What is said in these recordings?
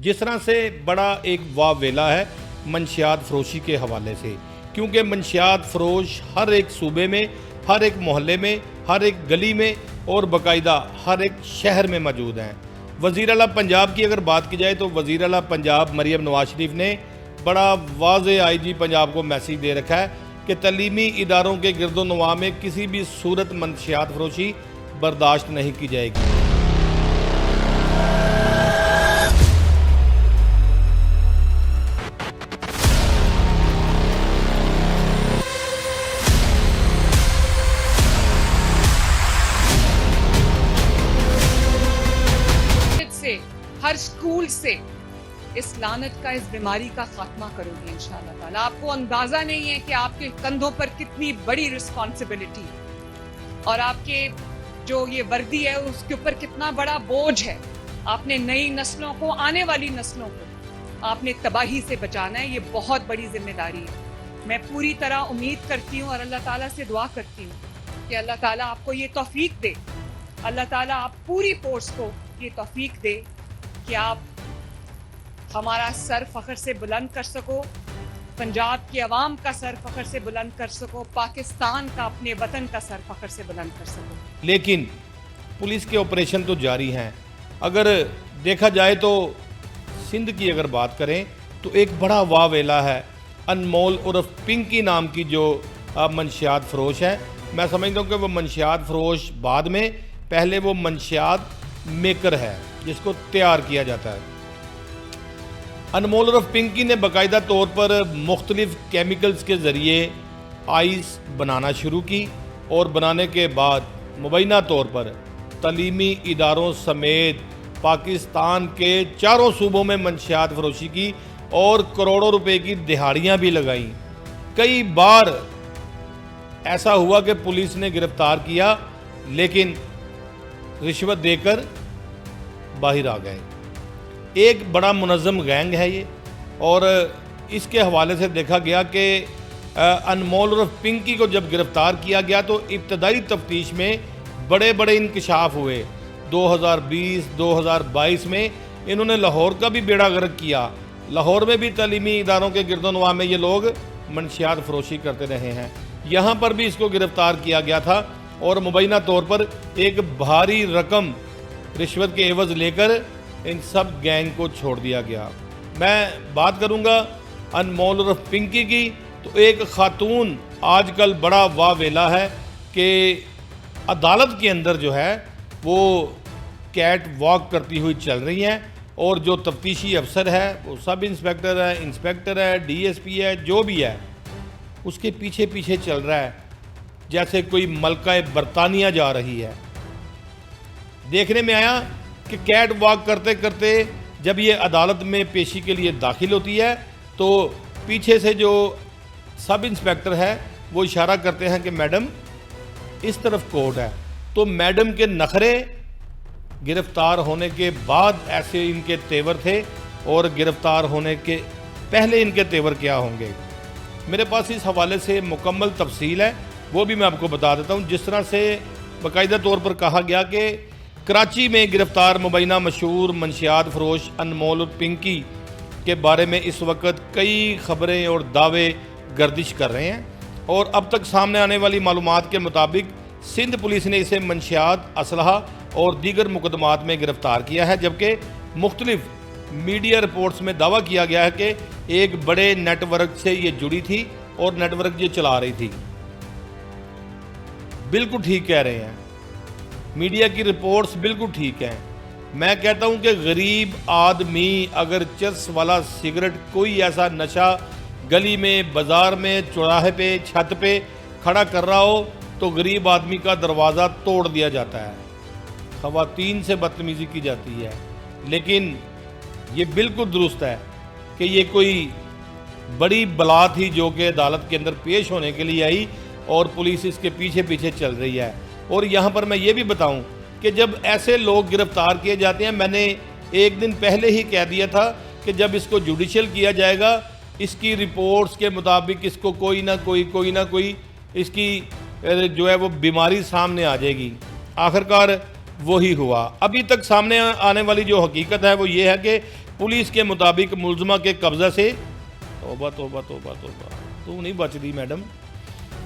जिस तरह से बड़ा एक वावेला है मंशियात फरोशी के हवाले से, क्योंकि मंशियात फरोश हर एक सूबे में, हर एक मोहल्ले में, हर एक गली में और बाकायदा हर एक शहर में मौजूद हैं। वज़ीर आला पंजाब की अगर बात की जाए तो वज़ीर आला पंजाब मरियम नवाज शरीफ ने बड़ा वाज़े IG पंजाब को मैसेज दे रखा है कि तलीमी इदारों के गिरदोनवा में किसी भी सूरत मंशियात फरोशी बर्दाश्त नहीं की जाएगी। हर स्कूल से इस लानत का, इस बीमारी का खात्मा करोगे इंशाअल्लाह ताला। आपको अंदाजा नहीं है कि आपके कंधों पर कितनी बड़ी रिस्पॉन्सिबिलिटी और आपके जो ये वर्दी है उसके ऊपर कितना बड़ा बोझ है। आपने नई नस्लों को, आने वाली नस्लों को आपने तबाही से बचाना है। ये बहुत बड़ी जिम्मेदारी है। मैं पूरी तरह उम्मीद करती हूँ और अल्लाह ताला से दुआ करती हूँ कि अल्लाह ताला आपको ये तौफीक दे, अल्लाह ताला आप पूरी फोर्स को ये तौफीक दे कि आप हमारा सर फख्र से बुलंद कर सको, पंजाब की आवाम का सर फख्र से बुलंद कर सको, पाकिस्तान का, अपने वतन का सर फख्र से बुलंद कर सको। लेकिन पुलिस के ऑपरेशन तो जारी हैं। अगर देखा जाए तो सिंध की अगर बात करें तो एक बड़ा वावेला है अनमोल उर्फ पिंकी नाम की जो मंशियात फरोश है। मैं समझता हूँ कि वो मंशियात फरोश बाद में, पहले वो मंशियात मेकर है जिसको तैयार किया जाता है। अनमोल उर्फ पिंकी ने बाकायदा तौर पर मुख्तलिफ केमिकल्स के ज़रिए आइस बनाना शुरू की और बनाने के बाद मुबैना तौर पर तलीमी इदारों समेत पाकिस्तान के चारों सूबों में मंशियात फरोशी की और करोड़ों रुपए की दिहाड़ियाँ भी लगाईं। कई बार ऐसा हुआ कि पुलिस ने गिरफ्तार किया लेकिन रिश्वत देकर बाहर आ गए। एक बड़ा मुनज़्ज़म गैंग है ये, और इसके हवाले से देखा गया कि अनमोल उर्फ पिंकी को जब गिरफ़्तार किया गया तो इब्तदाई तफ्तीश में बड़े बड़े इंकशाफ हुए। 2020-2022 में इन्होंने लाहौर का भी बेड़ा गर्क किया। लाहौर में भी तलीमी इदारों के गिरदोनवा में ये लोग मंशियात फरोशी करते रहे हैं। यहाँ पर भी इसको गिरफ़्तार किया गया था और मुबैना तौर पर एक भारी रकम रिश्वत के एवज़ लेकर इन सब गैंग को छोड़ दिया गया। मैं बात करूंगा अनमोल उर्फ पिंकी की, तो एक खातून आजकल बड़ा वावेला है कि अदालत के अंदर जो है वो कैट वॉक करती हुई चल रही हैं और जो तफ्तीशी अफसर है, वो सब इंस्पेक्टर है, इंस्पेक्टर है, DSP है, जो भी है उसके पीछे पीछे चल रहा है जैसे कोई मलका बरतानिया जा रही है। देखने में आया कि कैट वॉक करते करते जब ये अदालत में पेशी के लिए दाखिल होती है तो पीछे से जो सब इंस्पेक्टर है वो इशारा करते हैं कि मैडम इस तरफ कोर्ट है। तो मैडम के नखरे गिरफ्तार होने के बाद ऐसे इनके तेवर थे और गिरफ्तार होने के पहले इनके तेवर क्या होंगे। मेरे पास इस हवाले से मुकम्मल तफसील है, वो भी मैं आपको बता देता हूँ। जिस तरह से बाकायदा तौर पर कहा गया कि कराची में गिरफ्तार मुबैना मशहूर मंशियात फरोश अनमोल पिंकी के बारे में इस वक्त कई खबरें और दावे गर्दिश कर रहे हैं और अब तक सामने आने वाली मालूमात के मुताबिक सिंध पुलिस ने इसे मंशियात, असलहा और दीगर मुकदमात में गिरफ्तार किया है, जबकि मुख्तलिफ मीडिया रिपोर्ट्स में दावा किया गया है कि एक बड़े नेटवर्क से ये जुड़ी थी और नेटवर्क ये चला रही थी। बिल्कुल ठीक कह रहे हैं, मीडिया की रिपोर्ट्स बिल्कुल ठीक हैं। मैं कहता हूं कि गरीब आदमी अगर चरस वाला सिगरेट, कोई ऐसा नशा गली में, बाज़ार में, चौराहे पे, छत पे खड़ा कर रहा हो तो गरीब आदमी का दरवाज़ा तोड़ दिया जाता है, ख़वातीन से बदतमीज़ी की जाती है। लेकिन ये बिल्कुल दुरुस्त है कि ये कोई बड़ी बला थी जो कि अदालत के अंदर पेश होने के लिए आई और पुलिस इसके पीछे पीछे चल रही है। और यहाँ पर मैं ये भी बताऊँ कि जब ऐसे लोग गिरफ्तार किए जाते हैं, मैंने एक दिन पहले ही कह दिया था कि जब इसको जुडिशल किया जाएगा, इसकी रिपोर्ट्स के मुताबिक इसको कोई ना कोई इसकी जो है वो बीमारी सामने आ जाएगी। आखिरकार वही हुआ। अभी तक सामने आने वाली जो हकीकत है वो ये है कि पुलिस के मुताबिक मुलजमा के कब्जा से तौबा तौबा तौबा तौबा तू नहीं बच दी मैडम,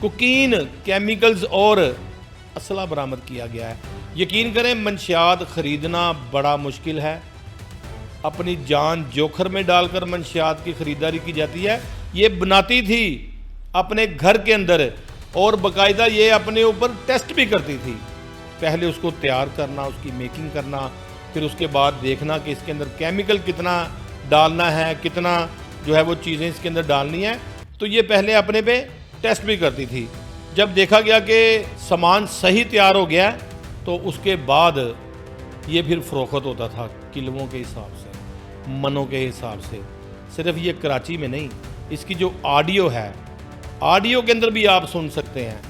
कोकीन, केमिकल्स और असला बरामद किया गया है। यकीन करें मंशियात ख़रीदना बड़ा मुश्किल है, अपनी जान जोखर में डालकर मंशियात की ख़रीदारी की जाती है। ये बनाती थी अपने घर के अंदर और बाकायदा ये अपने ऊपर टेस्ट भी करती थी। पहले उसको तैयार करना, उसकी मेकिंग करना, फिर उसके बाद देखना कि इसके अंदर केमिकल कितना डालना है, कितना जो है वो चीज़ें इसके अंदर डालनी है। तो ये पहले अपने पे टेस्ट भी करती थी। जब देखा गया कि सामान सही तैयार हो गया तो उसके बाद ये फिर फ़रोख्त होता था किलों के हिसाब से, मनों के हिसाब से। सिर्फ ये कराची में नहीं, इसकी जो ऑडियो है, ऑडियो के अंदर भी आप सुन सकते हैं।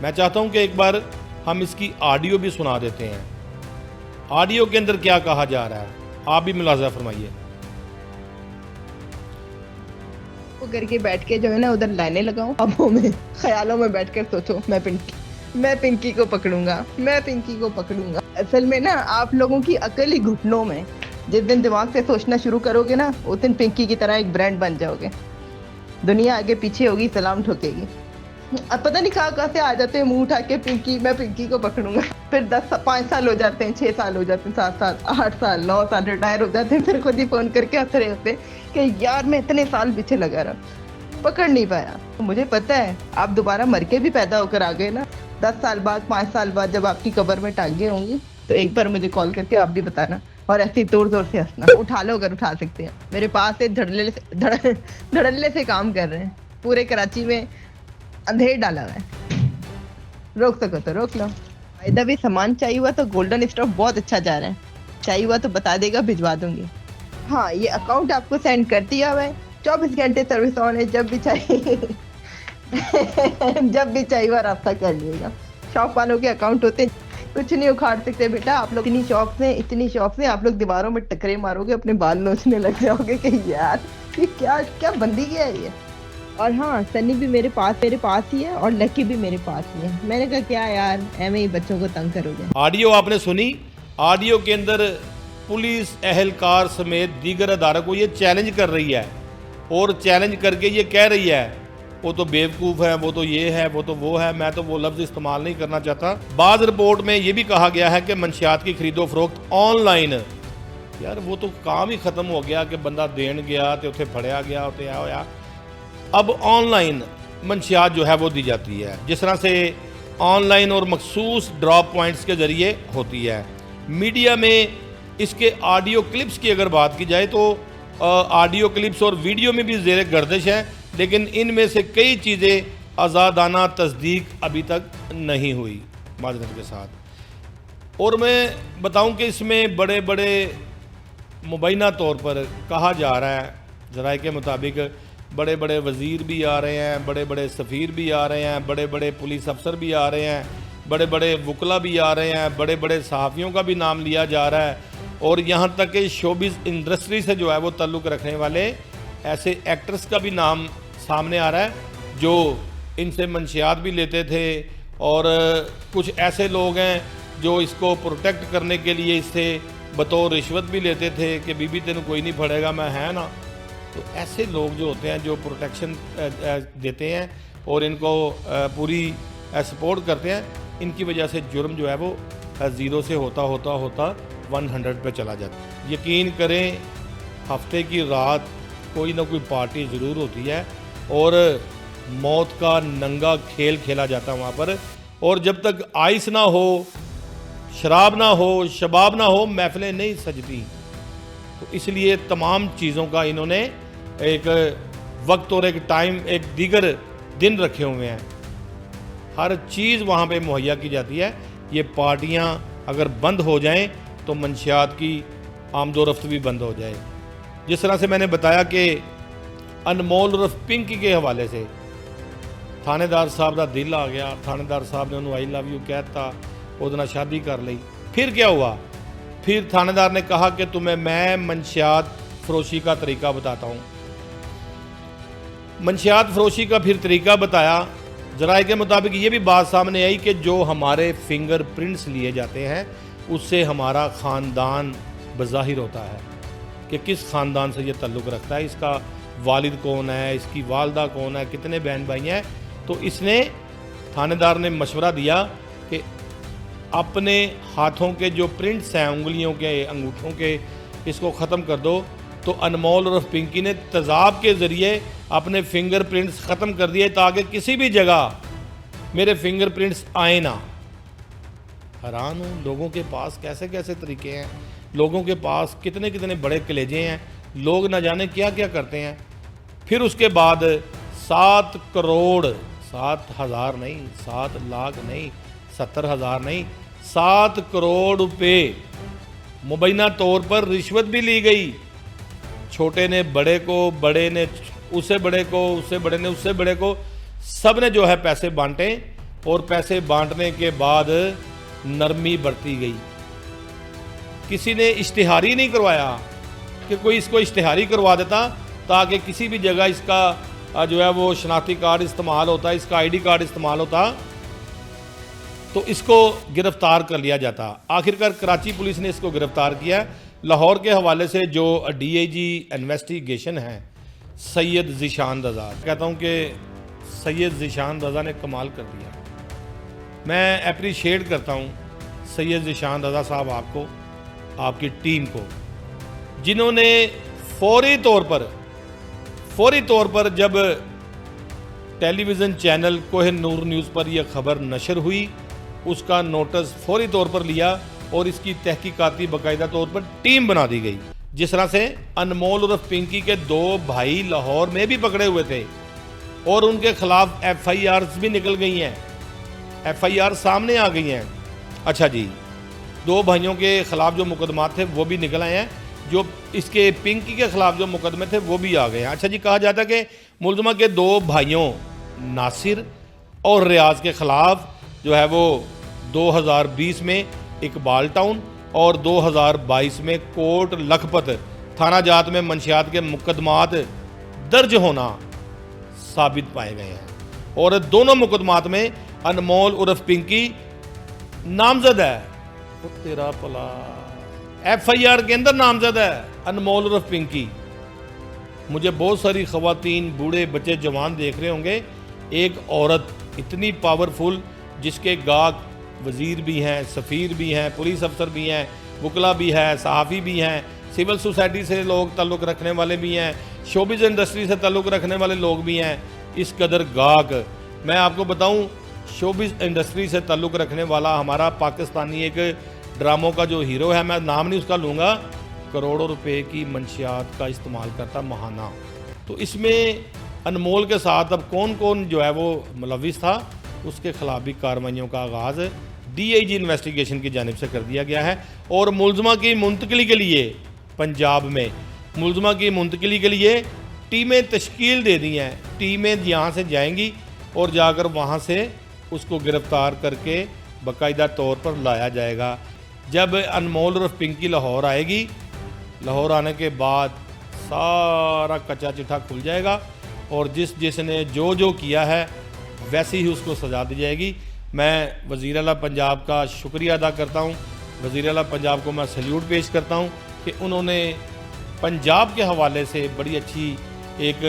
मैं चाहता हूं कि एक बार हम इसकी ऑडियो भी सुना देते हैं। ऑडियो के अंदर क्या कहा जा रहा है, आप भी मुलाजा फरमाइए। वो करके बैठ के जो है ना उधर लाइनें लगाऊं, ख्वाबों में, ख्यालों में बैठ कर सोचो मैं पिंकी को पकड़ूंगा, मैं पिंकी को पकड़ूंगा। असल में ना आप लोगों की अकल ही घुटनों में, जिस दिन दिमाग से सोचना शुरू करोगे ना उस दिन पिंकी की तरह एक ब्रांड बन जाओगे। दुनिया आगे पीछे होगी, सलाम ठोकेगी। अब पता नहीं कहाँ से आ जाते हैं मुंह उठा के पिंकी, मैं पिंकी को पकड़ूंगा। फिर 5 साल हो जाते हैं, 6 साल हो जाते हैं, 7 साल, 8 साल, 9 साल रिटायर हो जाते हैं। फिर खुद ही फोन करके हंस रहे होते हैं कि यार मैं इतने साल पीछे लगा रहा, पकड़ नहीं पाया। मुझे पता है आप दोबारा मर के भी पैदा होकर आ गए ना, 10 साल बाद, 5 साल बाद जब आपकी कब्र में टांगे होंगी तो एक बार मुझे कॉल करके आप भी बताना और ऐसे जोर जोर से हंसना। उठा लो अगर उठा सकते हैं। मेरे पास से धड़ल्ले से काम कर रहे हैं। पूरे कराची में अंधेर डाला हुआ है, रोक सको तो रोक लो। फायदा भी सामान चाहिए हुआ तो गोल्डन स्टॉक बहुत अच्छा जा रहा है, चाहिए हुआ तो बता देगा, भिजवा दूंगी। हाँ, ये अकाउंट आपको सेंड कर दिया हुआ है, 24 घंटे सर्विस ऑन है, जब भी चाहिए जब भी चाहिए हुआ रास्ता कर लिएगा। शॉप वालों के अकाउंट होते हैं, कुछ नहीं उखाड़ सकते बेटा। आप लोग इतनी शॉप से आप लोग दीवारों में टकरे मारोगे, अपने बाल नोचने लग जाओगे कि यार ये क्या बंदी क्या है ये। और हाँ, सनी भी मेरे पास ही है और लकी भी मेरे पास ही है। मैंने कहा क्या यार ऐਵੇਂ ही बच्चों को तंग करोगे। ऑडियो आपने सुनी, ऑडियो के अंदर पुलिस एहलकार समेत दीगर अदारों को ये चैलेंज कर रही है और चैलेंज करके ये कह रही है वो तो बेवकूफ़ है, वो तो ये है, वो तो वो है। मैं तो वो लफ्ज़ इस्तेमाल नहीं करना चाहता। बाद रिपोर्ट में ये भी कहा गया है कि मंशियात की खरीदो फरोख्त ऑनलाइन, यार वो तो काम ही ख़त्म हो गया कि बंदा देन गया तो उत्थे फड़िया गया, उत्थे आ होया। अब ऑनलाइन मंशियात जो है वो दी जाती है, जिस तरह से ऑनलाइन और मखसूस ड्रॉप पॉइंट्स के ज़रिए होती है। मीडिया में इसके ऑडियो क्लिप्स की अगर बात की जाए तो ऑडियो क्लिप्स और वीडियो में भी ज़ेर गर्दिश है, लेकिन इनमें से कई चीज़ें आज़ादाना तस्दीक अभी तक नहीं हुई माजरत के साथ। और मैं बताऊं कि इसमें बड़े बड़े मुबैना तौर पर कहा जा रहा है, ज़राए के मुताबिक बड़े बड़े वज़ीर भी आ रहे हैं, बड़े बड़े सफ़ीर भी आ रहे हैं, बड़े बड़े पुलिस अफसर भी आ रहे हैं, बड़े बड़े वकला भी आ रहे हैं, बड़े बड़े सहाफ़ियों का भी नाम लिया जा रहा है। और यहाँ तक कि शोबिज़ इंडस्ट्री से जो है वो ताल्लुक़ रखने वाले ऐसे एक्टर्स का भी नाम सामने आ रहा है जो इनसे मंशियात भी लेते थे। और कुछ ऐसे लोग हैं जो इसको प्रोटेक्ट करने के लिए इससे बतौर रिश्वत भी लेते थे कि बीबी तेन कोई नहीं फड़ेगा, मैं है ना। तो ऐसे लोग जो होते हैं जो प्रोटेक्शन देते हैं और इनको पूरी सपोर्ट करते हैं, इनकी वजह से जुर्म जो है वो 0 से होता 100 पे चला जाता है। यकीन करें हफ्ते की रात कोई ना कोई पार्टी ज़रूर होती है और मौत का नंगा खेल खेला जाता है वहाँ पर। और जब तक आइस ना हो, शराब ना हो, शबाब ना हो, महफिलें नहीं सजती। तो इसलिए तमाम चीज़ों का इन्होंने एक वक्त और एक टाइम, एक दीगर दिन रखे हुए हैं। हर चीज़ वहाँ पे मुहैया की जाती है। ये पार्टियाँ अगर बंद हो जाएं तो मंशियात की आमदोरफ्त भी बंद हो जाए। जिस तरह से मैंने बताया कि अनमोल उर्फ पिंकी के हवाले से थानेदार साहब का दिल आ गया, थानेदार साहब ने उन्होंने आई लव यू कहता, ਉਹਦੇ ਨਾਲ शादी कर ली। फिर क्या हुआ, फिर थानेदार ने कहा कि तुम्हें मैं मंशियात फरोशी का तरीका बताता हूँ। मंशियात फरोशी का फिर तरीका बताया। ज़राए के मुताबिक ये भी बात सामने आई कि जो हमारे फिंगर प्रिंट्स लिए जाते हैं उससे हमारा ख़ानदान बज़ाहिर होता है کہ کس خاندان سے یہ تعلق رکھتا ہے، اس کا والد کون ہے، اس کی والدہ کون ہے، کتنے بہن بھائی ہیں. تو اس نے تھانے دار نے مشورہ دیا کہ اپنے ہاتھوں کے جو پرنٹس ہیں، انگلیوں کے، انگوٹھوں کے، اس کو ختم کر دو. تو انمول عرف پنکی نے تیزاب کے ذریعے اپنے فنگر پرنٹس ختم کر دیے تاکہ کسی بھی جگہ میرے فنگر پرنٹس آئیں نہ. حیران ہوں لوگوں کے پاس کیسے کیسے طریقے ہیں، لوگوں کے پاس کتنے کتنے بڑے کلیجے ہیں، لوگ نہ جانے کیا کیا کرتے ہیں. پھر اس کے بعد 7 کروڑ 7,000 نہیں، 7 لاکھ نہیں، 70,000 نہیں، 7 کروڑ روپے مبینہ طور پر رشوت بھی لی گئی. چھوٹے نے بڑے کو، بڑے نے اسے بڑے کو، اسے بڑے نے اسے بڑے کو، سب نے جو ہے پیسے بانٹے. اور پیسے بانٹنے کے بعد نرمی برتی گئی. کسی نے اشتہاری نہیں کروایا کہ کوئی اس کو اشتہاری کروا دیتا تاکہ کسی بھی جگہ اس کا جو ہے وہ شناختی کارڈ استعمال ہوتا، اس کا ID کارڈ استعمال ہوتا تو اس کو گرفتار کر لیا جاتا. آخرکار کراچی پولیس نے اس کو گرفتار کیا. لاہور کے حوالے سے جو DIG انویسٹیگیشن ہے سید ذیشان رضا، کہتا ہوں کہ سید ذیشان رضا نے کمال کر دیا. میں اپریشیٹ کرتا ہوں سید ذیشان رضا صاحب آپ کو، آپ کی ٹیم کو، جنہوں نے فوری طور پر جب ٹیلی vision channel Koh Noor news پر یہ خبر نشر ہوئی اس کا نوٹس فوری طور پر لیا اور اس کی تحقیقاتی باقاعدہ طور پر ٹیم بنا دی گئی. جس طرح سے انمول عرف پنکی کے 2 بھائی لاہور میں بھی پکڑے ہوئے تھے اور ان کے خلاف FIRs بھی نکل گئی ہیں، FIR سامنے آ گئی ہیں. اچھا جی، 2 بھائیوں کے خلاف جو مقدمات تھے وہ بھی نکل آئے ہیں، جو اس کے پنکی کے خلاف جو مقدمے تھے وہ بھی آ گئے ہیں. اچھا جی، کہا جاتا ہے کہ ملزمہ کے 2 بھائیوں ناصر اور ریاض کے خلاف جو ہے وہ 2020 میں اقبال ٹاؤن اور 2022 میں کوٹ لکھپت تھانہ جات میں منشیات کے مقدمات درج ہونا ثابت پائے گئے ہیں. اور دونوں مقدمات میں انمول عرف پنکی نامزد ہے. تیرا پلا FIR کے اندر نامزد ہے انمول عرف پنکی. مجھے بہت ساری خواتین، بوڑھے، بچے، جوان دیکھ رہے ہوں گے. ایک عورت اتنی پاورفل جس کے گاہک وزیر بھی ہیں، سفیر بھی ہیں، پولیس افسر بھی ہیں، وکلا بھی ہیں، صحافی بھی ہیں، سول سوسائٹی سے لوگ تعلق رکھنے والے بھی ہیں، شوبز انڈسٹری سے تعلق رکھنے والے لوگ بھی ہیں. اس قدر گاہک، میں آپ کو بتاؤں شوبز انڈسٹری سے تعلق رکھنے والا ہمارا پاکستانی ایک ڈراموں کا جو ہیرو ہے، میں نام نہیں اس کا لوں گا، کروڑوں روپے کی منشیات کا استعمال کرتا ماہانہ. تو اس میں انمول کے ساتھ اب کون کون جو ہے وہ ملوث تھا اس کے خلاف بھی کارروائیوں کا آغاز DIG انویسٹیگیشن کی جانب سے کر دیا گیا ہے. اور ملزمہ کی منتقلی کے لیے پنجاب میں ملزمہ کی منتقلی کے لیے ٹیمیں تشکیل دے دی ہیں. ٹیمیں یہاں سے جائیں گی اور جا کر وہاں سے اس کو گرفتار کر کے باقاعدہ طور پر لایا جائے گا. جب انمول عرف پنکی لاہور آئے گی، لاہور آنے کے بعد سارا کچا چٹھا کھل جائے گا اور جس نے جو کیا ہے ویسی ہی اس کو سزا دی جائے گی. میں وزیر اعلیٰ پنجاب کا شکریہ ادا کرتا ہوں. وزیر اعلیٰ پنجاب کو میں سیلیوٹ پیش کرتا ہوں کہ انہوں نے پنجاب کے حوالے سے بڑی اچھی ایک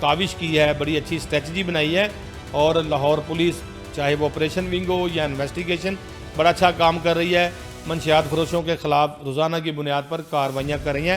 کاوش کی ہے، بڑی اچھی اسٹریٹجی بنائی ہے. اور لاہور پولیس چاہے وہ آپریشن ونگ ہو یا انویسٹیگیشن بڑا اچھا کام کر رہی ہے. منشیات فروشوں کے خلاف روزانہ کی بنیاد پر کارروائیاں کر رہی ہیں.